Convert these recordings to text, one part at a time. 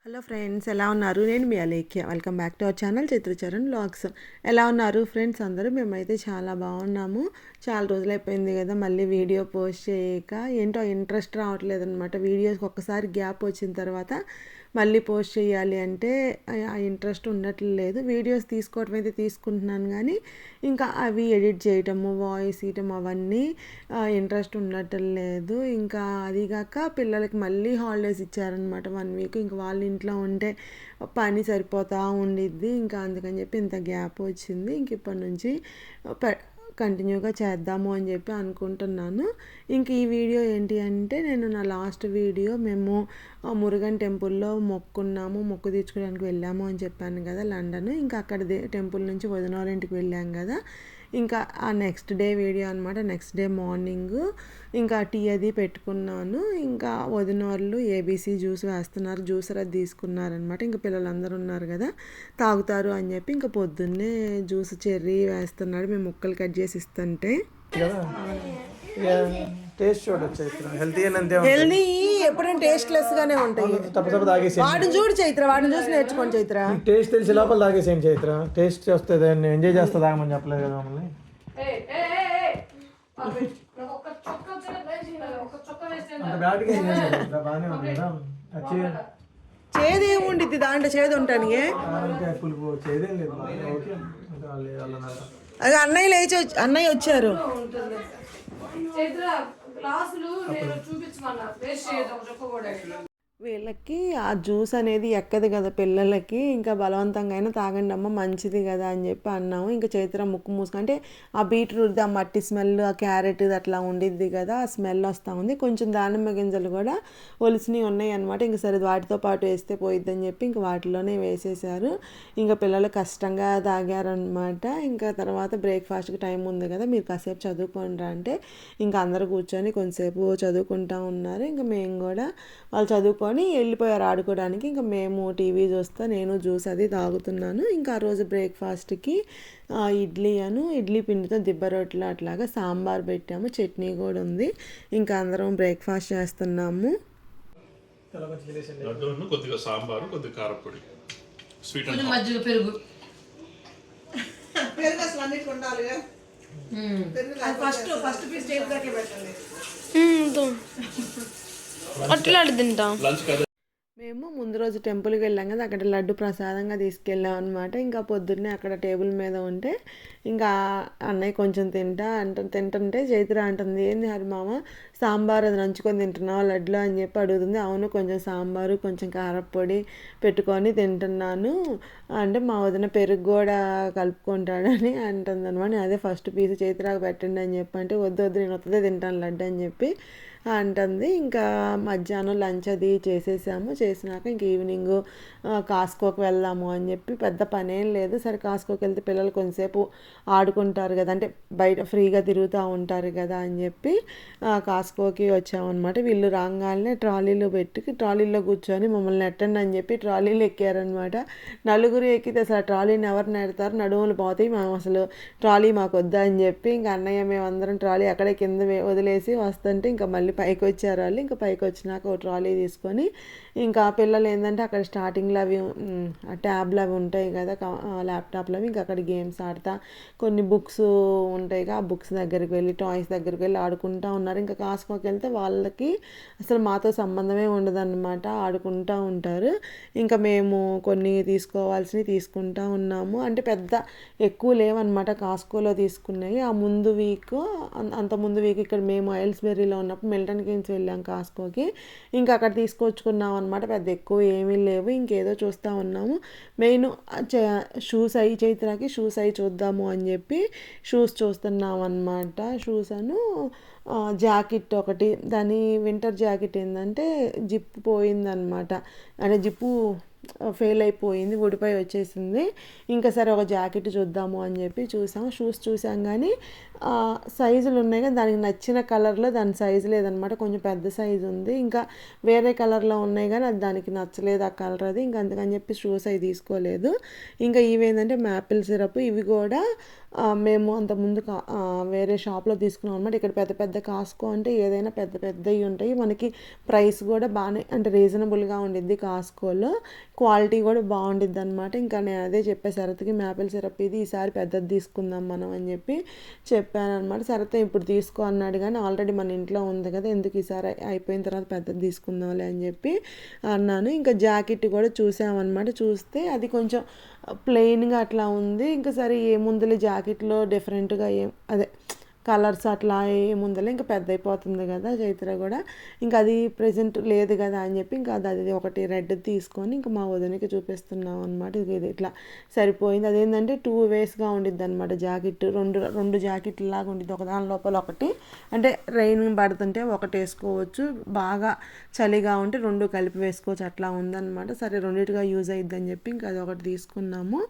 Hello friends, ఎలా ఉన్నారు? నేను మీ Alekhya. Welcome back to our channel Chaitracharan vlogs. ఎలా ఉన్నారు ఫ్రెండ్స్ అందరూ? మేమైతే చాలా బాగున్నాము. చాలా రోజులైపోయింది కదా మళ్ళీ వీడియో పోస్ట్ చేయక. ఏంటో ఇంట్రెస్ట్ రావట్లేదు అనమాట. వీడియోస్కి ఒక్కసారి గ్యాప్ వచ్చిన తర్వాత మళ్ళీ పోస్ట్ చేయాలి అంటే ఆ ఇంట్రెస్ట్ ఉండట్లేదు. వీడియోస్ తీసుకోవటం అయితే తీసుకుంటున్నాను కానీ ఇంకా అవి ఎడిట్ చేయటము, వాయిస్ ఇవ్వటం అవన్నీ ఇంట్రెస్ట్ ఉండట్లేదు. ఇంకా అదిగాక పిల్లలకి మళ్ళీ హాలిడేస్ ఇచ్చారనమాట 1 వీక్. ఇంక వాళ్ళ ఇంట్లో ఉంటే పని సరిపోతూ ఉండిద్ది. ఇంకా అందుకని చెప్పి ఇంత గ్యాప్ వచ్చింది. ఇంక ఇప్పటి నుంచి కంటిన్యూగా చేద్దాము అని చెప్పి అనుకుంటున్నాను. ఇంక ఈ వీడియో ఏంటి అంటే, నేను నా లాస్ట్ వీడియో మేము మురుగన్ టెంపుల్లో మొక్కు తీర్చుకోవడానికి వెళ్ళాము అని చెప్పాను కదా, లండన్. ఇంకా అక్కడ టెంపుల్ నుంచి వదిన వాళ్ళ ఇంటికి వెళ్ళాం కదా, ఇంకా ఆ నెక్స్ట్ డే వీడియో అనమాట. నెక్స్ట్ డే మార్నింగ్ ఇంకా టీ అది పెట్టుకున్నాను. ఇంకా వదిన వాళ్ళు ఏబీసీ జ్యూస్ వేస్తున్నారు, జ్యూసర్ అది తీసుకున్నారనమాట. ఇంకా పిల్లలందరూ ఉన్నారు కదా తాగుతారు అని చెప్పి ఇంకా పొద్దున్నే జ్యూస్ చెర్రీ వేస్తున్నాడు. మేము ముక్కలు కట్ చేసి ఇస్తుంటే టేస్ట్ చూడొచ్చు. హెల్దీ ఎప్పుడైనా టేస్ట్లెస్ గానే ఉంటాయి. వాడిని చూడు చైత్ర, వాడిని చూసి నేర్చుకోండి చైత్ర. టేస్ట్ తెలిసి లోపల తాగేసేయండి చైత్ర. టేస్ట్ వస్తుంది, ఎంజాయ్ చేస్తా తాగమని చెప్పలేదు కదా మమ్మల్ని. చేదు ఏముండిద్ది దాంట్లో? చేదు ఉంటాను పులుపు చేదేం లేదు. అది అన్నయ్య వచ్చారు. వీళ్ళకి ఆ జ్యూస్ అనేది ఎక్కదు కదా పిల్లలకి. ఇంకా బలవంతంగా అయినా తాగండి అమ్మ, మంచిది కదా అని చెప్పి అన్నాము. ఇంకా చైత్ర ముక్కు మూసుకుంటే ఆ బీట్రూట్, ఆ మట్టి స్మెల్, ఆ క్యారెట్ అట్లా ఉండిద్ది కదా, ఆ స్మెల్ వస్తూ ఉంది. కొంచెం దానిమ్మ గింజలు కూడా ఒలిసినవి ఉన్నాయి అనమాట. ఇంక సరే వాటితో పాటు వేస్తే పోయిద్దని చెప్పి ఇంక వాటిలోనే వేసేసారు. ఇంకా పిల్లలు కష్టంగా తాగారనమాట. ఇంకా తర్వాత బ్రేక్ఫాస్ట్కి టైం ఉంది కదా, మీరు కాసేపు చదువుకోండి అంటే ఇంకా అందరూ కూర్చొని కొంతసేపు చదువుకుంటూ ఉన్నారు. ఇంకా మేము కూడా వాళ్ళు చదువుకొని వెళ్ళిపోయారు ఆడుకోవడానికి. ఇంకా మేము టీవీ చూస్తా, నేను జ్యూస్ అది తాగుతున్నాను. ఇంకా ఆ రోజు బ్రేక్ఫాస్ట్కి ఇడ్లీ పిండితో దిబ్బ రొట్టెలు అట్లాగా సాంబార్ పెట్టాము, చట్నీ కూడా ఉంది. ఇంకా అందరం బ్రేక్ఫాస్ట్ చేస్తున్నాము. కొద్దిగా సాంబారు, కొద్దిగా కారపొడి, స్వీట్ మజ్జిగ, పెరుగు అసలు అన్నిటికీ ఉండాలిగా. ఫస్ట్ పీస్ చేతిలోకి పెట్టండి. అట్లా తింటాం. మేము ముందు రోజు టెంపుల్కి వెళ్ళాం కదా, అక్కడ లడ్డు ప్రసాదంగా తీసుకెళ్ళాం అనమాట. ఇంకా పొద్దున్నే అక్కడ టేబుల్ మీద ఉంటే ఇంకా అన్నయ్య కొంచెం తింటుంటే చైత్ర అంటుంది, ఏంది హరిమామ సాంబార్ అది నంచుకొని తింటున్నావా లడ్డులో అని చెప్పి అడుగుతుంది. అవును, కొంచెం సాంబారు కొంచెం కారపొడి పెట్టుకొని తింటున్నాను అంటే మా వదిన పెరుగు కూడా కలుపుకుంటాడని అంటుంది అనమాట. అదే ఫస్ట్ పీస్ చైత్రకు పెట్టండి అని చెప్పి అంటే వద్దు నేను వద్దదే తింటాను లడ్డు అని చెప్పి అంటుంది. ఇంకా మధ్యాహ్నం లంచ్ అది చేసినాక ఇంక ఈవినింగ్ కాస్కోకి వెళ్దాము అని చెప్పి పెద్ద పనేం లేదు. సరే కాస్కోకి వెళ్తే పిల్లలు కొంతసేపు ఆడుకుంటారు కదా, అంటే బయట ఫ్రీగా తిరుగుతూ ఉంటారు కదా అని చెప్పి కాస్కోకి వచ్చామన్నమాట. వీళ్ళు రాగానే ట్రాలీలో కూర్చొని మమ్మల్ని ఎట్టండి అని చెప్పి ట్రాలీలు ఎక్కారనమాట. నలుగురు ఎక్కితే అసలు ట్రాలీని ఎవరు నెడతారు, నడుములు పోతాయి, మేము అసలు ట్రాలీ మాకు వద్దా అని చెప్పి ఇంకా అన్నయ్య మేమందరం ట్రాలీ అక్కడే కింద వదిలేసి వస్తుంటే ఇంకా మళ్ళీ పైకి వచ్చారు వాళ్ళు. ఇంకా పైకి వచ్చినాక ఒక ట్రాలీ తీసుకొని ఇంకా పిల్లలు ఏంటంటే అక్కడ స్టార్టింగ్లో అవి ట్యాబ్లు అవి ఉంటాయి కదా ల్యాప్టాప్లు అవి, ఇంకా అక్కడ గేమ్స్ ఆడతా కొన్ని బుక్స్ ఉంటాయి ఆ బుక్స్ దగ్గరికి వెళ్ళి టాయ్స్ దగ్గరికి వెళ్ళి ఆడుకుంటూ ఉన్నారు. ఇంకా కాస్కోకి వెళ్తే వాళ్ళకి అసలు మాతో సంబంధమే ఉండదన్నమాట, ఆడుకుంటూ ఉంటారు. ఇంకా మేము కొన్ని తీసుకోవాల్సినవి తీసుకుంటూ ఉన్నాము. అంటే పెద్ద ఎక్కువ లేవన్నమాట కాస్కోలో తీసుకున్నాయి. అంత ముందు వీక్ ఇక్కడ మేము ఐల్స్బెర్రీలో ఉన్నప్పుడు మిల్టన్ కింగ్స్ వెళ్ళాం కాస్కోకి. ఇంకా అక్కడ తీసుకొచ్చుకున్నాం అనమాట. పెద్ద ఎక్కువ ఏమీ లేవు, ఇంకేదో చూస్తూ ఉన్నాము. మెయిన్ షూస్ అయి చైత్రకి షూస్ అయి చూద్దాము అని చెప్పి షూస్ చూస్తున్నాం అనమాట. షూస్ జాకెట్ ఒకటి, దాని వింటర్ జాకెట్ ఏంటంటే జిప్పు పోయిందనమాట, అంటే జిప్పు ఫెయిల్ అయిపోయింది, ఊడిపోయి వచ్చేసింది. ఇంకా సరే ఒక జాకెట్ చూద్దాము అని చెప్పి చూసాం. షూస్ చూసాం కానీ సైజులు ఉన్నాయి కానీ దానికి నచ్చిన కలర్లో దాని సైజు లేదనమాట, కొంచెం పెద్ద సైజు ఉంది. ఇంకా వేరే కలర్లో ఉన్నాయి కానీ అది దానికి నచ్చలేదు ఆ కలర్ అది, ఇంకా అందుకని చెప్పి షూస్ అవి తీసుకోలేదు. ఇంకా ఇవేంటంటే మ్యాపిల్ సిరప్, ఇవి కూడా మేము అంతకుముందు వేరే షాప్లో తీసుకున్నాం అనమాట. ఇక్కడ పెద్ద పెద్ద కాస్కో అంటే ఏదైనా పెద్ద పెద్దవి ఉంటాయి, మనకి ప్రైస్ కూడా బాగానే అంటే రీజనబుల్గా ఉండిద్ది కాస్కోలో, క్వాలిటీ కూడా బాగుండిద్ది అనమాట. ఇంకా నేను అదే చెప్పే శరత్కి మ్యాపిల్ సిరప్ ఇది ఈసారి పెద్దది తీసుకుందాం మనం అని చెప్పి చెప్పాను అనమాట. శరత్ ఇప్పుడు తీసుకో అన్నాడు కానీ ఆల్రెడీ మన ఇంట్లో ఉంది కదా, ఎందుకు ఈసారి అయిపోయిన తర్వాత పెద్దది తీసుకుందాంలే అని చెప్పి అన్నాను. ఇంకా జాకెట్ కూడా చూసామన్నమాట. చూస్తే అది కొంచెం ప్లెయిన్గా అట్లా ఉంది. ఇంకా సరే ఏముందులే జాకెట్లో డిఫరెంట్గా అదే కలర్స్ అట్లా ఏముందలే, ఇంకా పెద్ద అయిపోతుంది కదా చైత్ర కూడా, ఇంకా అది ప్రెజెంట్ లేదు కదా అని చెప్పి ఇంకా అది ఒకటి రెడ్ తీసుకొని ఇంకా మా వదినకి చూపిస్తున్నాం అనమాట. ఇది ఇట్లా సరిపోయింది. అదేంటంటే 2 వేస్గా ఉండిద్ది అనమాట జాకెట్, రెండు జాకెట్లు లాగా ఉండిద్ది, ఒక దాని లోపల ఒకటి. అంటే రెయిన్ పడుతుంటే ఒకటి వేసుకోవచ్చు, బాగా చలిగా ఉంటే 2 కలిపి వేసుకోవచ్చు, అట్లా ఉందన్నమాట. సరే రెండింటిగా యూజ్ అయిద్దని చెప్పి ఇంకా అది ఒకటి తీసుకున్నాము.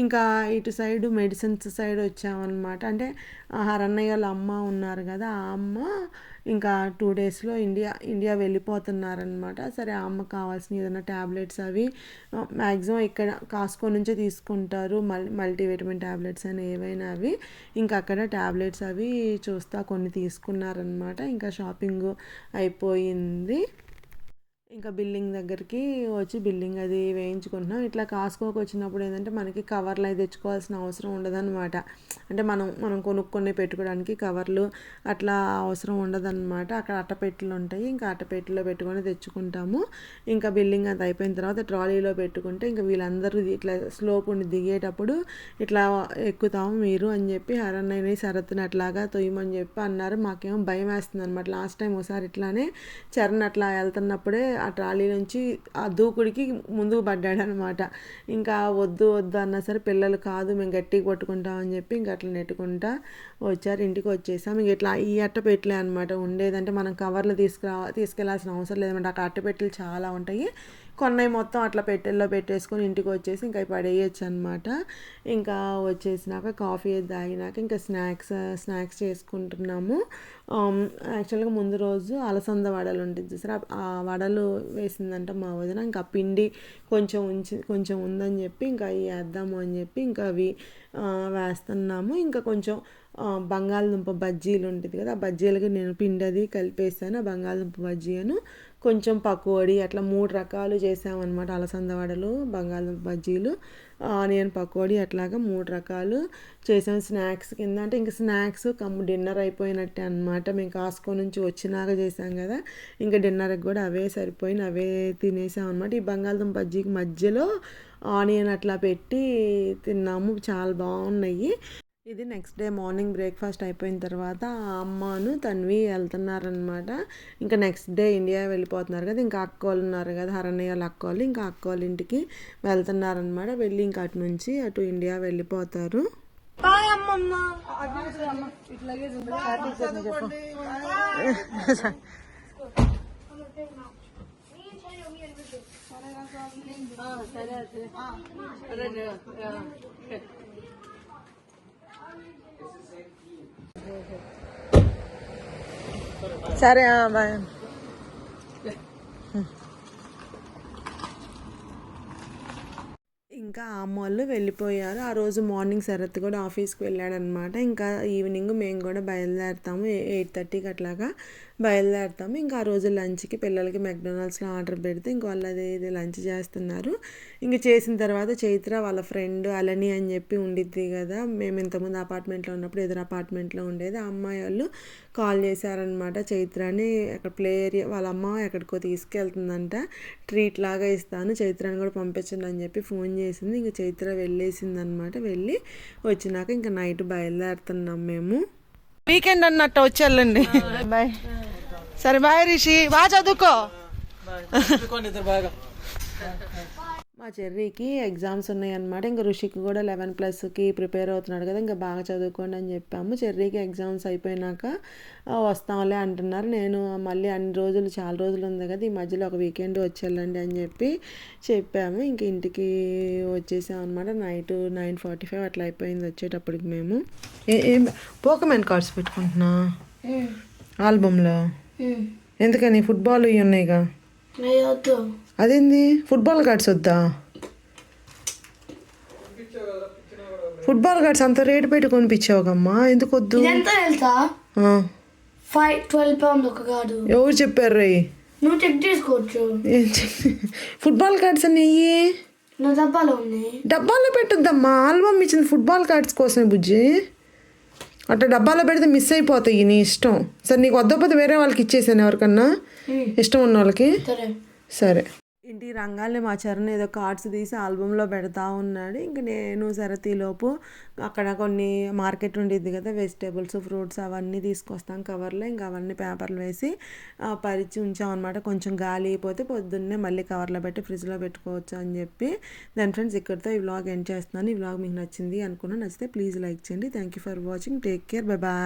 ఇంకా ఇటు సైడ్ మెడిసిన్స్ సైడ్ వచ్చామన్నమాట. అంటే హరన్నయ్య వాళ్ళ అమ్మ ఉన్నారు కదా, ఆ అమ్మ ఇంకా 2 డేస్లో ఇండియా వెళ్ళిపోతున్నారనమాట. సరే ఆ అమ్మకు కావాల్సిన ఏదైనా ట్యాబ్లెట్స్ అవి మ్యాక్సిమం ఇక్కడ కాస్కో నుంచే తీసుకుంటారు, మల్టీవిటమిన్ ట్యాబ్లెట్స్ అని ఏవైనా అవి. ఇంకా అక్కడ ట్యాబ్లెట్స్ అవి చూస్తా కొన్ని తీసుకున్నారనమాట. ఇంకా షాపింగ్ అయిపోయింది. ఇంకా బిల్లింగ్ దగ్గరికి వచ్చి బిల్లింగ్ అది వేయించుకుంటున్నాం. ఇట్లా కాస్కోకి వచ్చినప్పుడు ఏంటంటే మనకి కవర్లు అవి తెచ్చుకోవాల్సిన అవసరం ఉండదన్నమాట. అంటే మనం కొనుక్కొని పెట్టుకోవడానికి కవర్లు అట్లా అవసరం ఉండదన్నమాట. అక్కడ అట్టపెట్టెలు ఉంటాయి, ఇంకా అట్టపెట్టెలో పెట్టుకొని తెచ్చుకుంటాము. ఇంకా బిల్లింగ్ అంత అయిపోయిన తర్వాత ట్రాలీలో పెట్టుకుంటే ఇంకా వీళ్ళందరూ ఇట్లా స్లోప్ ఉండి దిగేటప్పుడు ఇట్లా ఎక్కుతాము మీరు అని చెప్పి హరన్నయ్యని శరత్ని అట్లాగా తొయ్యమని చెప్పి అన్నారు. మాకేమో భయం వేస్తుంది అనమాట. లాస్ట్ టైం ఒకసారి ఇట్లానే చరణ్ అట్లా వెళ్తున్నప్పుడే ఆ ట్రాలీ నుంచి ఆ దూకుడికి ముందుకు పడ్డాడనమాట. ఇంకా వద్దు అన్నా సరే పిల్లలు కాదు మేము గట్టిగా పట్టుకుంటామని చెప్పి ఇంకా అట్లా నెట్టుకుంటా వచ్చారు. ఇంటికి వచ్చేసాం. ఇంక ఇట్లా ఈ అట్టపెట్టలే అనమాట ఉండేదంటే మనం కవర్లు తీసుకెళ్లాల్సిన అవసరం లేదన్నమాట. అక్కడ అట్టపెట్టెలు చాలా ఉంటాయి, కొన్నవి మొత్తం అట్లా పెట్టెల్లో పెట్టేసుకొని ఇంటికి వచ్చేసి ఇంకా పడేయచ్చు అనమాట. ఇంకా వచ్చేసినాక కాఫీ తాగినాక ఇంకా స్నాక్స్ చేసుకుంటున్నాము. యాక్చువల్గా ముందు రోజు అలసంద వడలు ఉంటుంది చూసారా, ఆ వడలు వేసిందంట మా వదిన. ఇంకా పిండి కొంచెం ఉందని చెప్పి ఇంకా అవి వేద్దాము అని చెప్పి ఇంకా అవి వేస్తున్నాము. ఇంకా కొంచెం బంగాళదుంప బజ్జీలు ఉంటుంది కదా, ఆ బజ్జీలకి నేను పిండి అది కలిపేసాను. ఆ బంగాళదుంప బజ్జీను కొంచెం పకోడీ అట్లా 3 రకాలు చేసామన్నమాట. అలసంద వడలు, బంగాళదుంప బజ్జీలు, ఆనియన్ పకోడీ అట్లాగా 3 రకాలు చేసాం స్నాక్స్ కింద. అంటే ఇంకా స్నాక్స్ డిన్నర్ అయిపోయినట్టే అనమాట. మేము కాస్కో నుంచి వచ్చినాక చేసాం కదా, ఇంకా డిన్నర్కి కూడా అవే సరిపోయిన అవే తినేసాం అనమాట. ఈ బంగాళదుంప బజ్జీకి మధ్యలో ఆనియన్ అట్లా పెట్టి తిన్నాము, చాలా బాగున్నాయి. ఇది నెక్స్ట్ డే మార్నింగ్ బ్రేక్ఫాస్ట్ అయిపోయిన తర్వాత అమ్మను తన్వి వెళ్తున్నారనమాట. ఇంకా నెక్స్ట్ డే ఇండియా వెళ్ళిపోతున్నారు కదా, ఇంకా అక్క వాళ్ళు ఉన్నారు కదా హరన్నయ్య వాళ్ళ అక్క వాళ్ళు, ఇంకా అక్క వాళ్ళ ఇంటికి వెళ్తున్నారనమాట. వెళ్ళి ఇంకా అటు నుంచి అటు ఇండియా వెళ్ళిపోతారు. సరే బాయ్. ఇంకా అమ్మ వాళ్ళు వెళ్ళిపోయారు. ఆ రోజు మార్నింగ్ శరత్ కూడా ఆఫీస్కి వెళ్ళాడనమాట. ఇంకా ఈవినింగ్ మేము కూడా బయలుదేరుతాము, 8:30కి అట్లాగా బయలుదేరుతాము. ఇంకా ఆ రోజు లంచ్కి పిల్లలకి మెక్డొనాల్డ్స్లో ఆర్డర్ పెడితే ఇంక వాళ్ళు ఇది లంచ్ చేస్తున్నారు. ఇంక చేసిన తర్వాత చైత్ర వాళ్ళ ఫ్రెండ్ అలని అని చెప్పి ఉండిద్ది కదా, మేము ఇంతకుముందు అపార్ట్మెంట్లో ఉన్నప్పుడు ఎదురు అపార్ట్మెంట్లో ఉండేది, ఆ అమ్మాయి వాళ్ళు కాల్ చేశారనమాట. చైత్రాని అక్కడ ప్లే ఏరియా వాళ్ళ అమ్మ ఎక్కడికో తీసుకెళ్తుందంట, ట్రీట్ లాగా ఇస్తాను చైత్రాని కూడా పంపించండి అని చెప్పి ఫోన్ చేసింది. ఇంక చైత్ర వెళ్ళేసింది అనమాట. వెళ్ళి వచ్చినాక ఇంకా నైట్ బయలుదేరుతున్నాం మేము. వీకెండ్ అన్నట్టు వచ్చేళ్ళండి. బాయ్. సరే బాయ్ రిషి, బాగా చదువుకో. మా చెర్రీకి ఎగ్జామ్స్ ఉన్నాయన్నమాట. ఇంకా ఋషికి కూడా 11+కి ప్రిపేర్ అవుతున్నాడు కదా, ఇంకా బాగా చదువుకోండి అని చెప్పాము. చెర్రీకి ఎగ్జామ్స్ అయిపోయినాక వస్తాంలే అంటున్నారు. నేను మళ్ళీ చాలా రోజులు ఉంది కదా, ఈ మధ్యలో ఒక వీకెండ్ వచ్చేళ్ళండి అని చెప్పాము. ఇంక ఇంటికి వచ్చేసాం అనమాట. నైట్ 9:45 అట్లా అయిపోయింది వచ్చేటప్పటికి మేము. ఏం పోకమెన్ కార్డ్స్ పెట్టుకుంటున్నా ఆల్బంలో? ఎందుకని? ఫుట్బాల్ ఇవి ఉన్నాయిగా. అదేంది ఫుట్బాల్ కార్డ్స్ వద్దా? ఫుట్బాల్ కార్డ్స్ అంత రేటు పెట్టి కొనిపించావుగమ్మా, ఎందుకు వద్దు? ఎంత తెలుసా? 12 pounds ఒక కార్డు. ఎవరు చెప్పారు రే? నువ్వు చెక్ చేసుకోవచ్చు. ఫుట్బాల్ కార్డ్స్ అన్నీ నా డబ్బాలో ఉంది. డబ్బాలో పెట్టొద్దమ్మా, ఆల్బమ్ ఇచ్చింది ఫుట్బాల్ కార్డ్స్ కోసమే బుజ్జి. అట్లా డబ్బాలో పెడితే మిస్ అయిపోతాయి, నీ ఇష్టం. సరే నీకు వద్దపోతే వేరే వాళ్ళకి ఇచ్చేసాను, ఎవరికన్నా ఇష్టం ఉన్న వాళ్ళకి. సరే. ఇంటి రంగాల్ని మా చరణ్ ఏదో కార్డ్స్ తీసి ఆల్బంలో పెడతా ఉన్నాడు. ఇంక నేను సరతీలోపు అక్కడ కొన్ని మార్కెట్ ఉండిద్ది కదా, వెజిటేబుల్స్ ఫ్రూట్స్ అవన్నీ తీసుకొస్తాం కవర్లో. ఇంకా అవన్నీ పేపర్లు వేసి పరిచి ఉంచాం అనమాట. కొంచెం గాలి అయిపోతే పొద్దున్నే మళ్ళీ కవర్లో పెట్టి ఫ్రిడ్జ్లో పెట్టుకోవచ్చు అని చెప్పి. దాని ఫ్రెండ్స్ ఇక్కడితో ఈ వ్లాగ్ ఎండ్ చేస్తున్నాను. ఈ వ్లాగ్ మీకు నచ్చింది అనుకున్నా. నచ్చితే ప్లీజ్ లైక్ చేయండి. Thank you for watching. Take care. Bye bye.